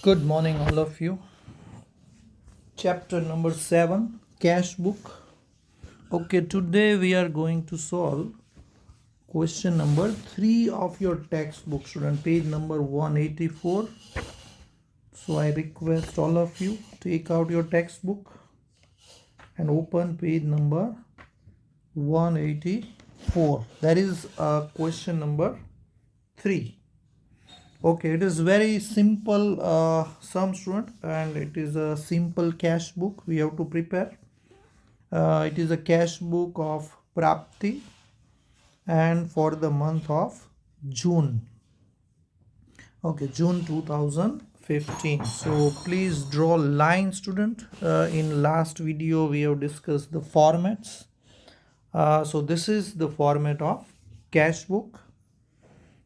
Good morning, all of you. Chapter number 7, CashBook. Okay, today we are going to solve question number 3 of your textbook, student, page number 184. So I request all of you take out your textbook and open page number 184. That is question number 3. Okay, it is very simple sum, student, and it is a simple cash book we have to prepare. It is a cash book of Prapti and for the month of June. Okay, June 2015. So please draw line, student. In last video we have discussed the formats. So this is the format of cash book.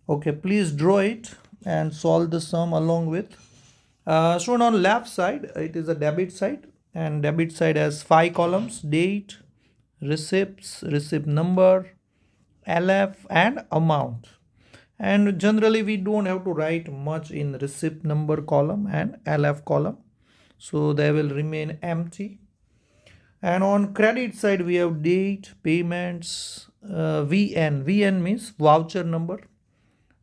Okay, please draw it and solve the sum along with. Shown on left side, it is a debit side, and debit side has 5 columns: date, receipts, receipt number, LF, and amount. And generally we don't have to write much in receipt number column and LF column, so they will remain empty. And on credit side we have date, payments, VN means voucher number,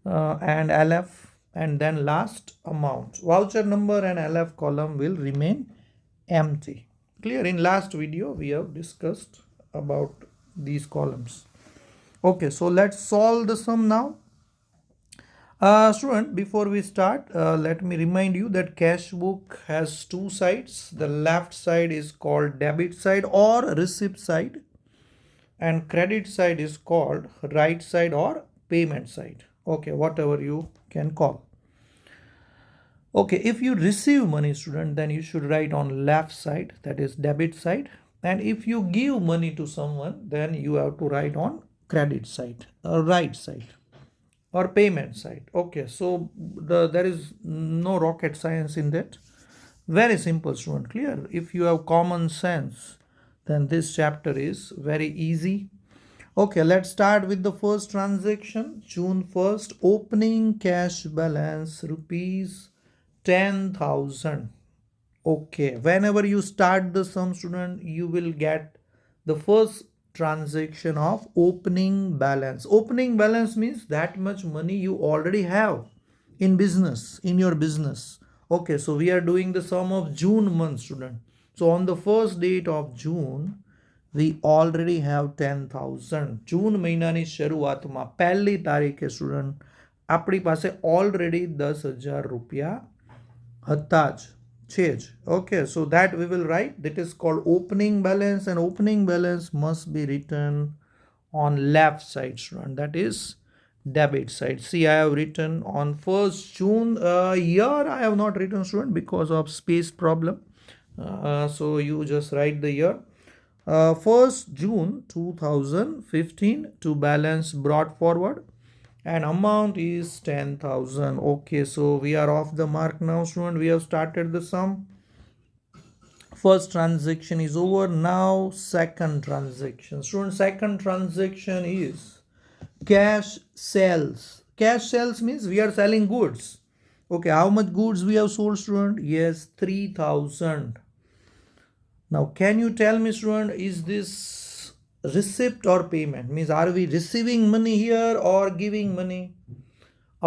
and LF, and then last amount. Voucher number and LF column will remain empty. Clear? In last video we have discussed about these columns. Okay, so let's solve the sum now. Student, before we start, let me remind you that cash book has two sides. The left side is called debit side or receipt side, and credit side is called right side or payment side. Okay, whatever you can call. Okay, if you receive money, student, then you should write on left side, that is debit side. And if you give money to someone, then you have to write on credit side or right side or payment side. Okay, so there is no rocket science in that. Very simple, student. Clear? If you have common sense, then this chapter is very easy. Okay, let's start with the first transaction. June 1st, opening cash balance rupees 10,000. Okay, whenever you start the sum, student, you will get the first transaction of opening balance. Opening balance means that much money you already have in business, in your business. Okay, so we are doing the sum of June month, student. So on the first date of June, we already have 10,000. જૂન મહિનાની શરૂઆતમાં પહેલી તારીખે student આપણી પાસે already 10,000 રૂપિયા હતા જ છે જ. Okay, so that we will write. That is called opening balance, and opening balance must be written on left side, student. That is debit side. See, I have written on 1st June. Year I have not written, student, because of space problem. So you just write the year. 1st June 2015 to balance brought forward, and amount is 10,000. Okay, so we are off the mark now, student. We have started the sum. First transaction is over. Now second transaction, student. Second transaction is cash sales. Cash sales means we are selling goods. Okay, how much goods we have sold, student? Yes, 3,000. Now, can you tell me, student, is this receipt or payment? Means, are we receiving money here or giving money?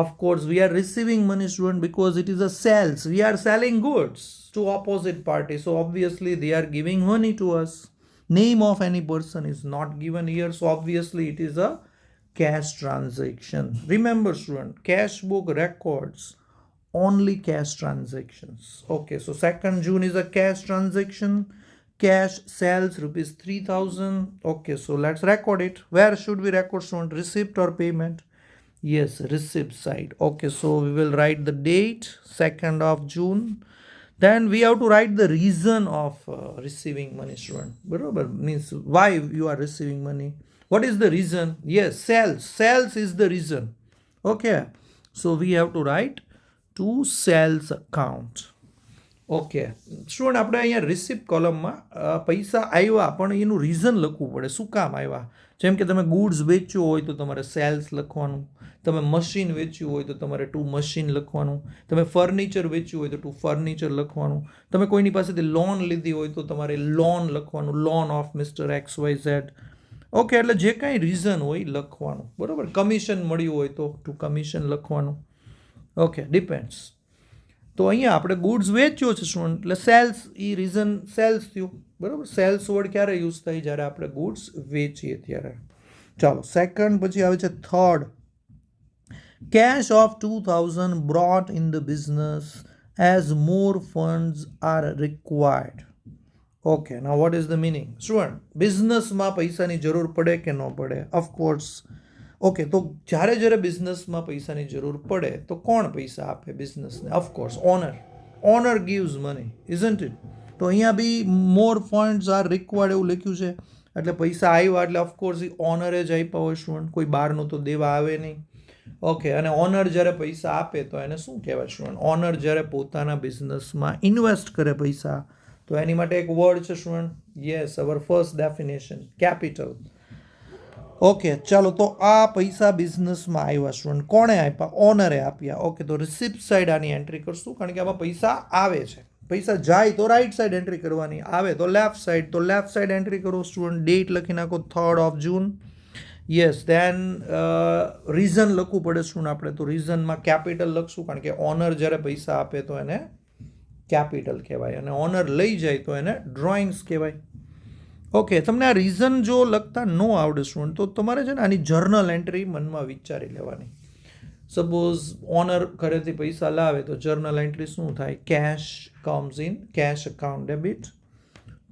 Of course, we are receiving money, student, because it is a sales. We are selling goods to opposite party. So, obviously, they are giving money to us. Name of any person is not given here. So, obviously, it is a cash transaction. Remember, student, cash book records only cash transactions. Okay, so 2nd June is a cash transaction. Cash sales rupees 3,000. Okay, so let's record it. Where should we record, student? Receipt or payment? Yes, receipt side. Okay, so we will write the date, 2nd of June. Then we have to write the reason of receiving money, student. Barabar means why you are receiving money. What is the reason? Yes, sales. Sales is the reason. Okay, so we have to write to sales account. Okay student, આપણે અહીંયા receipt કોલમમાં પૈસા આવ્યા પણ એનું reason લખવું પડે, શું કામ આવ્યા. જેમ કે તમે ગુડ્સ વેચ્યું હોય તો તમારે સેલ્સ લખવાનું, તમે મશીન વેચ્યું હોય તો તમારે ટુ મશીન લખવાનું, તમે ફર્નિચર વેચ્યું હોય તો ટુ ફર્નિચર લખવાનું, તમે કોઈની પાસેથી લોન લીધી હોય તો તમારે લોન લખવાનું, loan of mister X Y Z. Okay, એટલે જે કાંઈ રીઝન હોય લખવાનું, બરાબર. કમિશન મળ્યું હોય તો ટુ કમિશન લખવાનું. Okay, depends. તો અહીંયા આપણે ગુડ્સ વેચ્યો છે સ્ટુડન્ટ, એટલે સેલ્સ, એ રીઝન સેલ્સ થયું, બરાબર. સેલ્સ વર્ડ ક્યારે યુઝ થાય? જ્યારે આપણે ગુડ્સ વેચીએ ત્યારે. ચાલો, સેકન્ડ પછી આવે છે third. Cash of 2000 brought in the business as more funds are required. Okay, now what is the meaning? Student, બિઝનેસમાં પૈસાની જરૂર પડે કે ન પડે? ઓફકોર્સ. ઓકે, તો જ્યારે જ્યારે બિઝનેસમાં પૈસાની જરૂર પડે તો કોણ પૈસા આપે બિઝનેસને? Of course owner. Owner gives money, isn't it? તો અહીંયા બી મોર ફંડ્સ આર રિક્વાયર્ડ એવું લખ્યું છે, એટલે પૈસા આવ્યા એટલે ઓફકોર્સ એ ઓનરે જ આપ્યા હોય સ્ટુડન્ટ, કોઈ બહારનું તો દેવા આવે નહીં. ઓકે, અને ઓનર જ્યારે પૈસા આપે તો એને શું કહેવાય સ્ટુડન્ટ? ઓનર જ્યારે પોતાના બિઝનેસમાં ઇન્વેસ્ટ કરે પૈસા તો એની માટે એક વર્ડ છે સ્ટુડન્ટ. યસ, અવર ફર્સ્ટ ડેફિનેશન, કેપિટલ. ઓકે, ચાલો, તો આ પૈસા બિઝનેસમાં આવ્યા સ્ટુડન્ટ, કોણે આપ્યા? ઓનરે આપ્યા. ઓકે, તો રિસિપ્ટ સાઈડ આની એન્ટ્રી કરશું, કારણ કે આમાં પૈસા આવે છે. પૈસા જાય તો રાઈટ સાઈડ એન્ટ્રી કરવાની, આવે તો લેફ્ટ સાઈડ. તો લેફ્ટ સાઈડ એન્ટ્રી કરો સ્ટુડન્ટ, ડેટ લખી નાખો 3rd of June. Yes, then reason લખવું પડે સ્ટુડન્ટ આપણે, તો રીઝનમાં કેપિટલ લખશું, કારણ કે ઓનર જ્યારે પૈસા આપે તો એને કેપિટલ કહેવાય, અને ઓનર લઈ જાય તો એને ડ્રોઈંગ્સ કહેવાય. ઓકે, તમને આ રીઝન જો લખતા ન આવડે સ્ટુડન્ટ તો તમારે છે ને આની જર્નલ એન્ટ્રી મનમાં વિચારી લેવાની. સપોઝ ઓનર ઘરેથી પૈસા લાવે તો જર્નલ એન્ટ્રી શું થાય? Cash comes in cash account debit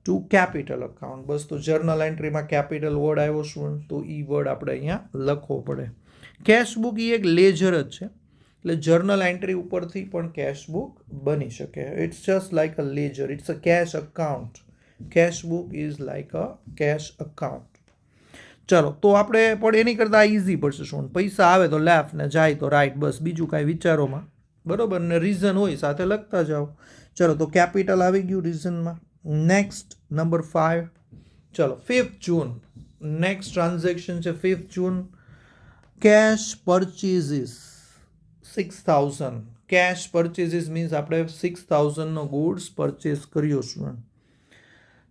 to capital account. બસ, તો જર્નલ એન્ટ્રીમાં કેપિટલ વર્ડ આવ્યો સ્ટુડન્ટ, તો એ વર્ડ આપણે અહીંયા લખવો પડે. કેશબુક એ એક લેજર જ છે, એટલે જર્નલ એન્ટ્રી ઉપરથી પણ કેશબુક બની શકે. It's just like a ledger, it's a cash account. Cashbook is like a cash account. ચલો, તો આપણે પણ એની કરતાં ઇઝી પડશે શું? પૈસા આવે તો લેફ્ટ ને જાય તો રાઈટ, બસ, બીજું કાંઈ વિચારોમાં, બરોબર. ને રીઝન હોય સાથે લખતા જાઓ. ચલો, તો કેપિટલ આવી ગયું રીઝનમાં. Next number 5. ચલો, 5th June. નેક્સ્ટ ટ્રાન્ઝેક્શન છે 5th June. Cash purchases 6000. Cash purchases means આપણે 6000નો ગુડ્સ પરચેઝ કર્યો સ્ટુડન્ટ.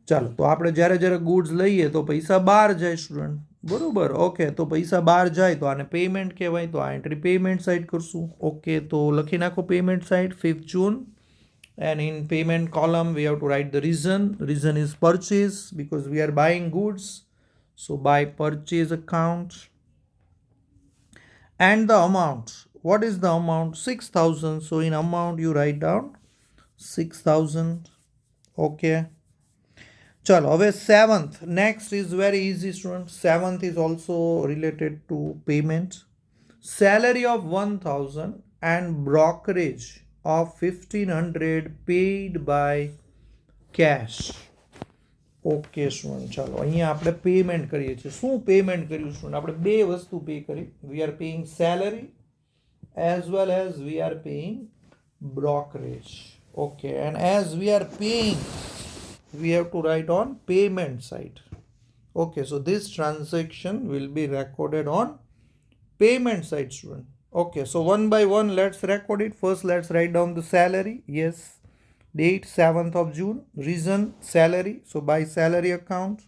ચાલો, તો આપણે જ્યારે જ્યારે ગુડ્સ લઈએ તો પૈસા બહાર જાય સ્ટુડન્ટ, બરોબર. ઓકે, તો પૈસા બહાર જાય તો આને પેમેન્ટ કહેવાય, તો આ એન્ટ્રી પેમેન્ટ સાઈડ કરશું. ઓકે, તો લખી નાખો payment side 5th June. And in payment column we have to write the reason. Reason is purchase, because we are buying goods, so by purchase account. And the amount, what is the amount? 6000. So in amount you write down 6000. Okay, chalo, હવે 7th. Next is very easy student. 7th is also related to payment. Salary of 1000 and brokerage of 1500 paid by cash. Okay student, ચાલો, અહીંયા આપણે payment કરીએ છીએ. શું payment કર્યું student? આપણે બે વસ્તુ પે કરી. We are paying salary as well as we are paying brokerage. Okay, and as we are paying, we have to write on payment side. Okay, so this transaction will be recorded on payment side, student. Okay, so one by one let's record it. First let's write down the salary. Yes, date 7th of June. Reason salary, so by salary account,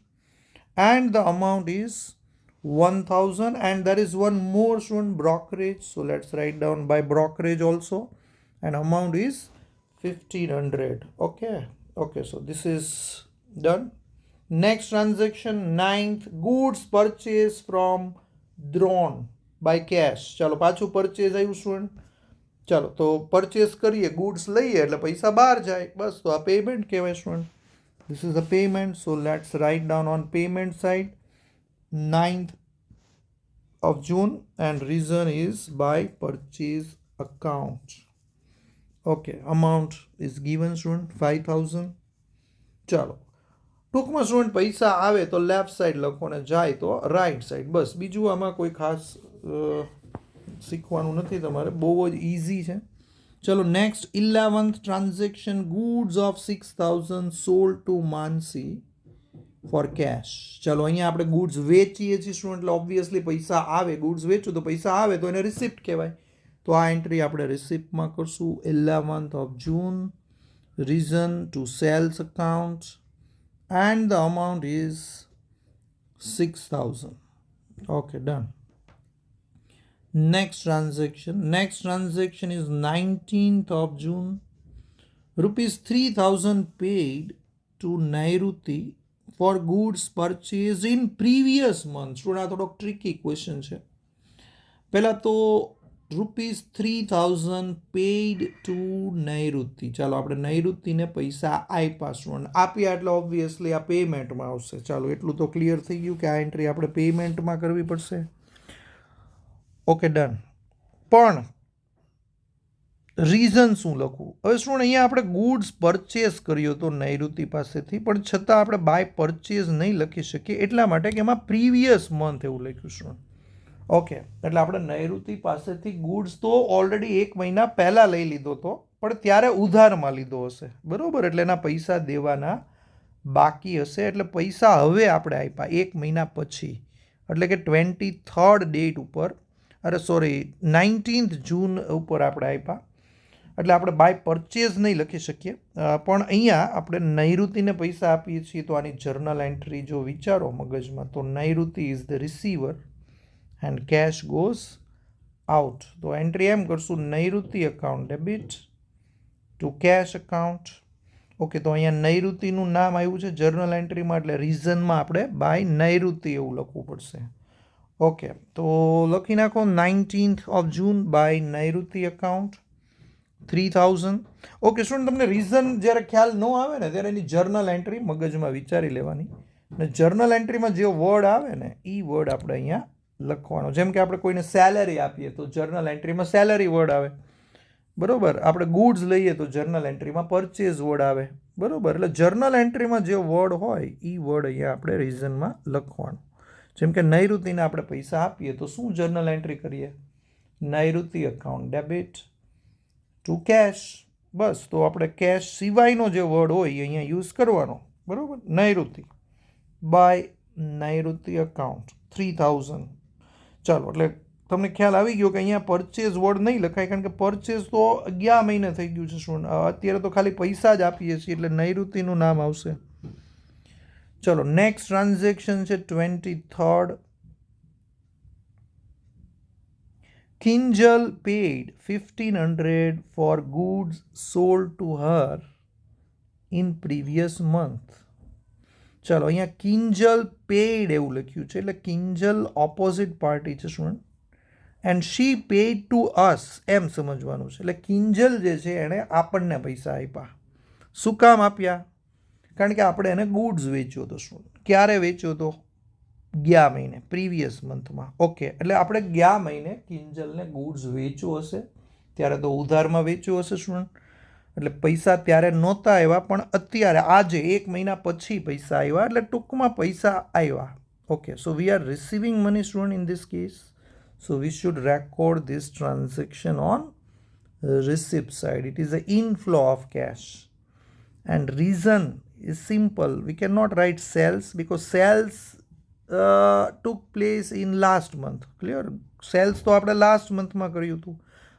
and the amount is 1000. And there is one more student, brokerage, so let's write down by brokerage also, and amount is 1500. Okay, so this is done. Next transaction, 9th, goods purchase from drone by cash. ચાલો, પાછું purchase આવ્યું student. ચાલો, તો purchase કરીએ, goods લઈએ એટલે પૈસા બહાર જાય, બસ, તો આ પેમેન્ટ કહેવાય student. This is a payment, so let's write down on payment side 9th of June, and reason is by purchase account. Okay, amount is given student 5000. ચાલો, ટૂંકમાં સ્ટુડન્ટ પૈસા આવે તો લેફ્ટ સાઈડ લખો ને જાય તો રાઈટ સાઈડ, બસ. બીજું આમાં કોઈ ખાસ શીખવાનું નથી તમારે, બહુ જ ઇઝી છે. ચલો next 11th transaction, goods of 6000 sold to Mansi for cash. ચલો અહીંયા આપણે ગુડ્સ વેચીએ છીએ સ્ટુડન્ટ, એટલે ઓબ્વિયસલી પૈસા આવે. ગુડ્સ વેચું તો પૈસા આવે તો એને રિસિપ્ટ કહેવાય. તો આ એન્ટ્રી આપણે રિસિપ્ટમાં કરશું. 11th of June, reason to sales account and the amount is 6000. Okay, done. Next transaction is 19th of June, rupees 3000 paid to Nairuti for goods purchased in previous month. Student આ થોડોક tricky question છે. પહેલાં તો ₹3000 paid two નૈઋતિ. ચાલો આપણે નૈઋતિને પૈસા આપ્યા student. આપ્યા એટલે ઓબ્વિયસલી આ પેમેન્ટમાં આવશે. ચાલો એટલું તો ક્લિયર થઈ ગયું કે આ એન્ટ્રી આપણે પેમેન્ટમાં કરવી પડશે. Okay, done. પણ રીઝન શું લખવું? હવે સ્ટુડન્ટ અહીંયા આપણે ગુડ્સ પરચેસ કર્યો તો નૈઋતિ પાસેથી, પણ છતાં આપણે બાય પરચેઝ નહીં લખી શકીએ, એટલા માટે કે એમાં પ્રીવિયસ મંથ એવું લખ્યું સ્ટુડન્ટ. ઓકે, એટલે આપણે નૈઋતિ પાસેથી ગુડ્સ તો ઓલરેડી 1 મહિના પહેલાં લઈ લીધો હતો, પણ ત્યારે ઉધારમાં લીધો હશે, બરાબર? એટલે એના પૈસા દેવાના બાકી હશે. એટલે પૈસા હવે આપણે આપ્યા 1 મહિના પછી, એટલે કે 23rd ડેટ ઉપર, 19th જૂન ઉપર આપણે આપ્યા. એટલે આપણે બાય પરચેઝ નહીં લખી શકીએ, પણ અહીંયા આપણે નૈઋતિને પૈસા આપીએ છીએ. તો આની જર્નલ એન્ટ્રી જો વિચારો મગજમાં, તો Nairuti is the receiver and cash goes out. તો એન્ટ્રી એમ કરશું, Nairuti account debit to cash account. Okay, તો અહીંયા નૈઋતિનું નામ આવ્યું છે જર્નલ એન્ટ્રીમાં, એટલે રીઝનમાં આપણે બાય નૈઋતિ એવું લખવું પડશે. ઓકે, તો લખી નાખો 19th of June by Nairuti account 3000. Okay student, તમને રીઝન જ્યારે ખ્યાલ ન આવે ને ત્યારે એની જર્નલ એન્ટ્રી મગજમાં વિચારી લેવાની, અને જર્નલ એન્ટ્રીમાં જે વર્ડ આવે ને એ વર્ડ આપણે અહીંયા લખવાનો. જેમ કે આપણે કોઈને સેલેરી આપીએ તો જર્નલ એન્ટ્રીમાં સેલેરી વર્ડ આવે, બરાબર? આપણે ગુડ્સ લઈએ તો જર્નલ એન્ટ્રીમાં પરચેઝ વર્ડ આવે, બરાબર? એટલે જર્નલ એન્ટ્રીમાં જે વર્ડ હોય એ વર્ડ અહીંયા આપણે રીઝનમાં લખવાનું. જેમ કે નૈઋતિને આપણે પૈસા આપીએ તો શું જર્નલ એન્ટ્રી કરીએ? નૈઋતિ અકાઉન્ટ ડેબિટ ટુ કેશ. બસ, તો આપણે કેશ સિવાયનો જે વર્ડ હોય એ અહીંયા યુઝ કરવાનો, બરાબર? નૈઋતિ બાય નૈઋતિ અકાઉન્ટ 3000. ચાલો, એટલે તમને ખ્યાલ આવી ગયો કે અહીંયા પરચેઝ વર્ડ નહીં લખાય, કારણ કે પરચેઝ તો 11 મહિને થઈ ગયું છે સ્ટુડન્ટ. અત્યારે તો ખાલી પૈસા જ આપીએ છીએ, એટલે નૈઋતિનું નામ આવશે. ચલો નેક્સ્ટ ટ્રાન્ઝેક્શન છે 23rd. Kinjal paid 1500 for goods sold to her in previous month. ચલો અહીંયા કિંજલ પેડ એવું લખ્યું છે, એટલે કિંજલ ઓપોઝિટ પાર્ટી છે student, and she paid to us એમ સમજવાનું છે. એટલે કિંજલ જે છે એણે આપણને પૈસા આપ્યા. શું કામ આપ્યા? કારણ કે આપણે એને ગુડ્સ વેચ્યો હતો સ્ટુડન્ટ. ક્યારે વેચ્યો હતો? ગયા મહિને, પ્રીવિયસ મંથમાં. ઓકે, એટલે આપણે ગયા મહિને કિંજલને ગુડ્સ વેચ્યો હશે, ત્યારે તો ઉધારમાં વેચ્યો હશે સ્ટુડન્ટ. એટલે પૈસા ત્યારે નહોતા આવ્યા, પણ અત્યારે આજે 1 મહિના પછી પૈસા આવ્યા, એટલે ટૂંકમાં પૈસા આવ્યા. Okay, so we are receiving money student in this case. So we should record this transaction on receipt side. It is an inflow of cash, and reason is simple. We cannot write sales because sales took place in last month. Clear? Sales તો આપણે last મંથમાં કર્યું હતું.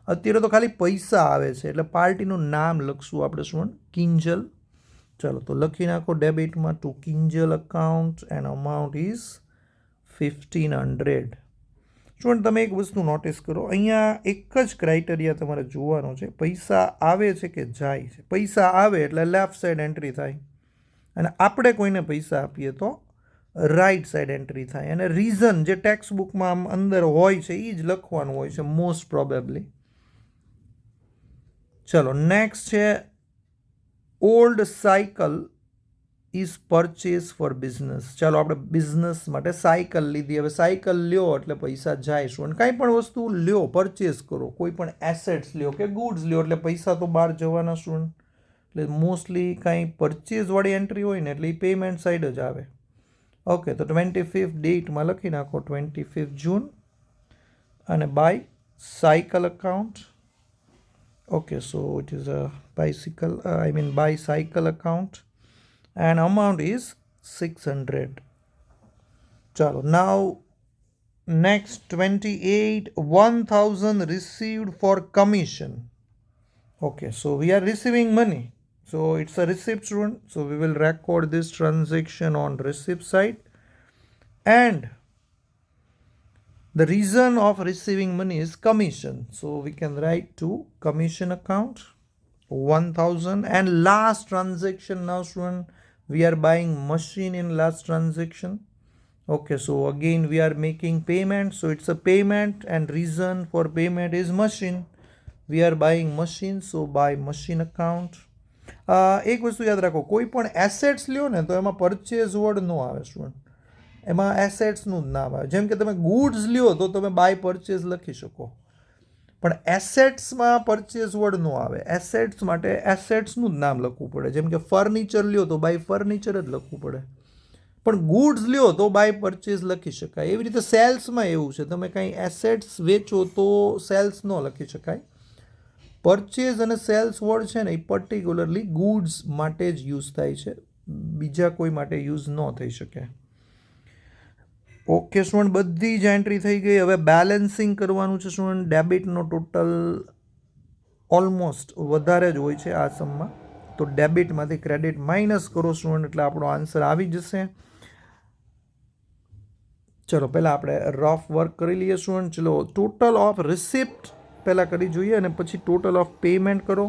અત્યારે તો ખાલી પૈસા આવે છે, એટલે પાર્ટીનું નામ લખશું આપણે શું? કિંજલ. ચાલો તો લખી નાખો ડેબિટમાં to Kinjal account and amount is 1500. Student તમે એક વસ્તુ નોટિસ કરો, અહીંયા એક જ ક્રાઇટેરિયા તમારે જોવાનો છે, પૈસા આવે છે કે જાય છે. પૈસા આવે એટલે લેફ્ટ સાઈડ એન્ટ્રી થાય, અને આપણે કોઈને પૈસા આપીએ તો રાઈટ સાઈડ એન્ટ્રી થાય. અને રીઝન જે ટેક્સ્ટ બુકમાં આમ અંદર હોય છે એ જ લખવાનું હોય છે મોસ્ટ પ્રોબેબલી. ચલો નેક્સ્ટ છે old cycle is purchase four business. ચાલો આપણે બિઝનેસ માટે સાયકલ લીધી. હવે સાયકલ લ્યો એટલે પૈસા જાય શું? અને કાંઈ પણ વસ્તુ લ્યો, પરચેસ કરો, કોઈ પણ એસેટ્સ લ્યો કે ગુડ્સ લ્યો, એટલે પૈસા તો બહાર જવાના શું? એટલે મોસ્ટલી કાંઈ પરચેઝવાળી એન્ટ્રી હોય ને એટલે એ પેમેન્ટ સાઈડ જ આવે. ઓકે, તો 25th ડેટમાં લખી નાખો 25th જૂન, અને by cycle account. Okay, so it is a bicycle account, and amount is 600. Chalo, now next 28, 1000 received for commission. Okay, so we are receiving money, so it's a receipt, student. So we will record this transaction on receipt side, and the reason of receiving money is commission. So we can write to commission account 1000. And last transaction, now student, we are buying machine in last transaction. Okay, so again we are making payment, so it's a payment, and reason for payment is machine. We are buying machine, so buy machine account. એક વસ્તુ યાદ રાખો, કોઈ પણ assets લ્યો ને તો એમાં પરચેઝ વર્ડ ન આવે સ્ટુડન્ટ, એમાં એસેટ્સનું જ નામ આવે. જેમ કે તમે ગુડ્સ લ્યો તો તમે બાય પરચેઝ લખી શકો, પણ એસેટ્સમાં પરચેઝ વર્ડ ન આવે. એસેટ્સ માટે એસેટ્સનું જ નામ લખવું પડે. જેમ કે ફર્નિચર લ્યો તો બાય ફર્નિચર જ લખવું પડે, પણ ગુડ્સ લ્યો તો બાય પરચેઝ લખી શકાય. એવી રીતે સેલ્સમાં એવું છે, તમે કંઈ એસેટ્સ વેચો તો સેલ્સ ન લખી શકાય. પરચેઝ અને સેલ્સ વર્ડ છે ને એ પર્ટિક્યુલરલી ગુડ્સ માટે જ યુઝ થાય છે, બીજા કોઈ માટે યુઝ ન થઈ શકે. ઓકે સ્ટુડન્ટ, બધી જ એન્ટ્રી થઈ ગઈ. હવે બેલેન્સિંગ કરવાનું છે સ્ટુડન્ટ. ડેબિટનો ટોટલ ઓલમોસ્ટ વધારે જ હોય છે આ સમમાં, તો ડેબિટમાંથી ક્રેડિટ માઇનસ કરો સ્ટુડન્ટ, એટલે આપણો આન્સર આવી જશે. ચલો પહેલાં આપણે રફ વર્ક કરી લઈએ સ્ટુડન્ટ. ચલો ટોટલ ઓફ રિસિપ્ટ પહેલાં કરી જોઈએ અને પછી ટોટલ ઓફ પેમેન્ટ કરો.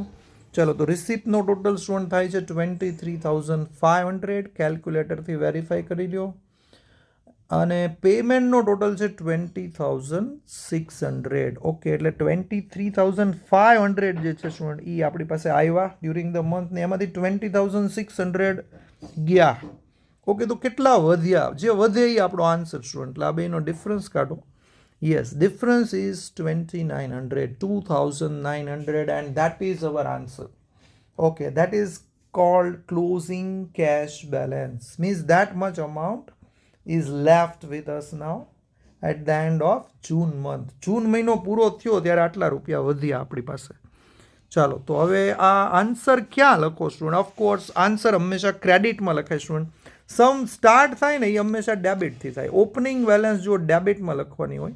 ચલો, તો રિસિપ્ટનો ટોટલ સ્ટુડન્ટ થાય છે 23,500. કેલ્ક્યુલેટરથી વેરીફાઈ કરી લો. અને પેમેન્ટનો ટોટલ છે 20,600. ઓકે, એટલે 23,500 જે છે સ્ટુડન્ટ એ આપણી પાસે આવ્યા ડ્યુરિંગ ધ મંથ, ને એમાંથી 20,600 ગયા. ઓકે, તો કેટલા વધ્યા? જે વધે એ આપણો આન્સર સ્ટુડન્ટ. એટલે આ બેનો ડિફરન્સ કાઢો. Yes, difference is 2,900, and that is our answer. Okay, that is called closing cash balance. Means that much amount is left with us now at the end of June month. જૂન મહિનો પૂરો થયો ત્યારે આટલા રૂપિયા વધ્યા આપણી પાસે. ચાલો, તો હવે આ આન્સર ક્યાં લખો સ્ટુડન્ટ? ઓફકોર્સ આન્સર હંમેશા ક્રેડિટમાં લખાય સ્ટુડન્ટ. સમ સ્ટાર્ટ થાય ને એ હંમેશા ડેબિટથી થાય. ઓપનિંગ બેલેન્સ જો ડેબિટમાં લખવાની હોય,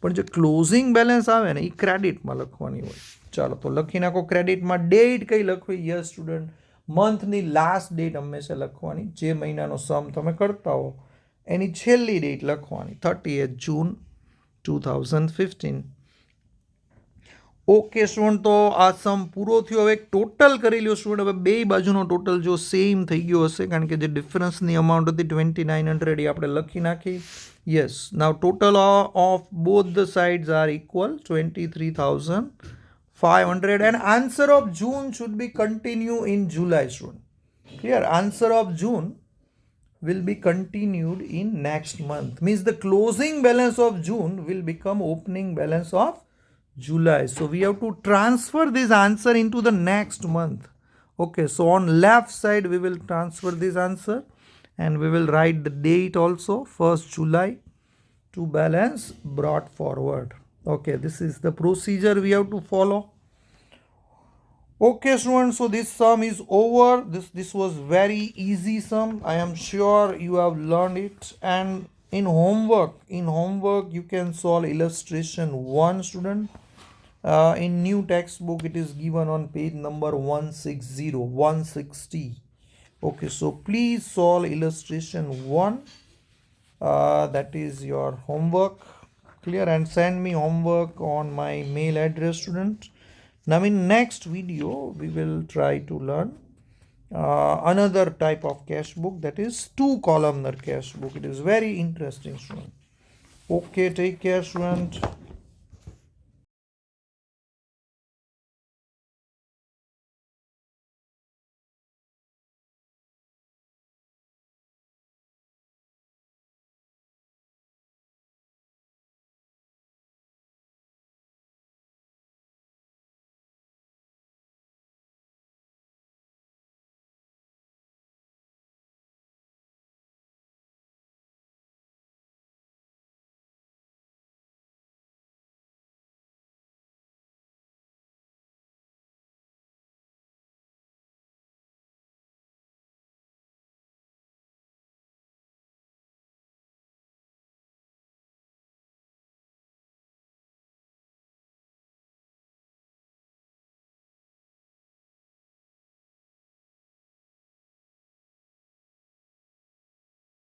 પણ જે ક્લોઝિંગ બેલેન્સ આવે ને એ ક્રેડિટમાં લખવાની હોય. ચાલો, તો લખી નાખો ક્રેડિટમાં. ડેટ કઈ લખવી? યસ સ્ટુડન્ટ, મંથની લાસ્ટ ડેટ હંમેશા લખવાની. જે મહિનાનો સમ તમે કરતા હો એની છેલ્લી ડેટ લખવાની, 30th June 2015. ઓકે સ્ટુડન્ટ, તો આ સમ પૂરો થયો. હવે એક ટોટલ કરી લ્યો સ્ટુડન્ટ. હવે બે બાજુનો ટોટલ જો સેમ થઈ ગયો હશે, કારણ કે જે ડિફરન્સની અમાઉન્ટ હતી 2,900 એ આપણે લખી નાખી. Yes, now total of both the sides are equal, 23,500, and answer of June should be continue in July student. Clear? Answer of June will be continued in next month. Means the closing balance of June will become opening balance of July. So we have to transfer this answer into the next month. Okay, so on left side we will transfer this answer, and we will write the date also, 1st July, to balance brought forward. Okay, this is the procedure we have to follow. Okay students, so this sum is over. This was very easy sum. I am sure you have learned it. And in homework you can solve illustration 1 student. In new textbook it is given on page number 160. Okay, so please solve illustration 1. That is your homework. Clear? And send me homework on my mail address student. Now in next video we will try to learn another type of cash book, that is 2-columnar cash book. It is very interesting student. Okay, take care student.